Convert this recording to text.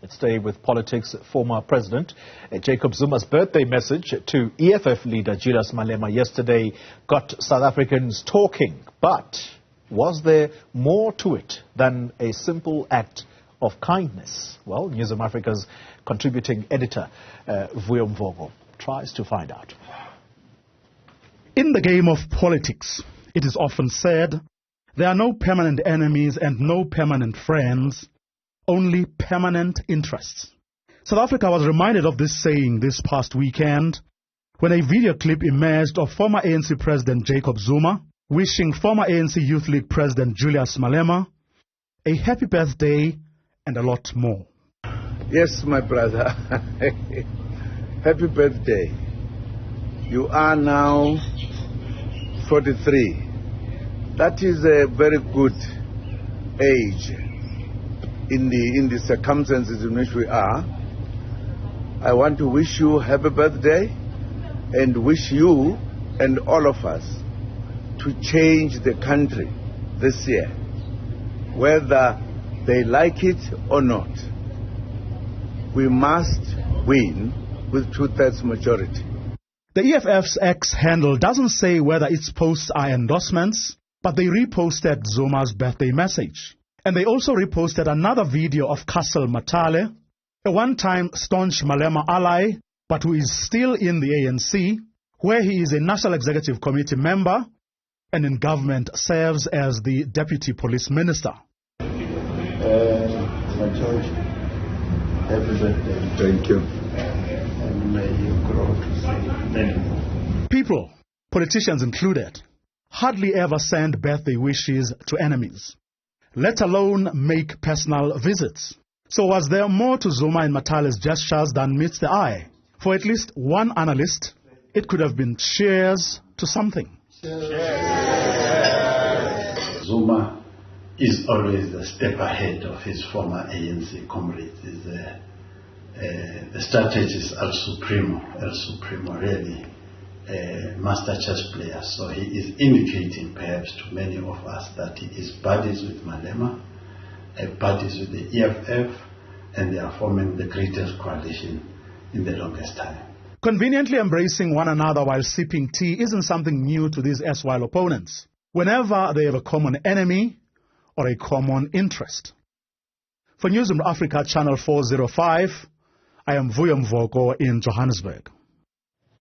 Let's stay with politics. Former President Jacob Zuma's birthday message to EFF leader Julius Malema yesterday got South Africans talking. But was there more to it than a simple act of kindness? Well, Newsroom Africa's contributing editor, Julius Malema, tries to find out. In the game of politics, it is often said, there are no permanent enemies and no permanent friends, only permanent interests. South Africa was reminded of this saying this past weekend when a video clip emerged of former ANC President Jacob Zuma wishing former ANC Youth League President Julius Malema a happy birthday and a lot more. Yes, my brother. Happy birthday. You are now 43. That is a very good age in the circumstances in which we are. I want to wish you happy birthday and wish you and all of us to change the country this year, whether they like it or not. We must win with 2/3 majority. The EFF's X handle doesn't say whether its posts are endorsements, but they reposted Zuma's birthday message. And they also reposted another video of Castle Matale, a one-time staunch Malema ally, but who is still in the ANC, where he is a National Executive Committee member and in government serves as the Deputy Police Minister. My George, happy birthday. Thank you. And may you grow to see many more. People, politicians included, hardly ever send birthday wishes to enemies, let alone make personal visits. So was there more to Zuma and Matale's gestures than meets the eye? For at least one analyst, it could have been cheers to something. Zuma is always a step ahead of his former ANC comrades. The strategy is El Supremo really, master chess player. So he is indicating perhaps to many of us that he is buddies with Malema, buddies with the EFF, and they are forming the greatest coalition in the longest time. Conveniently embracing one another while sipping tea isn't something new to these erstwhile opponents, whenever they have a common enemy or a common interest. For Newsroom Africa Channel 405, I am Vuyo Mvoko in Johannesburg.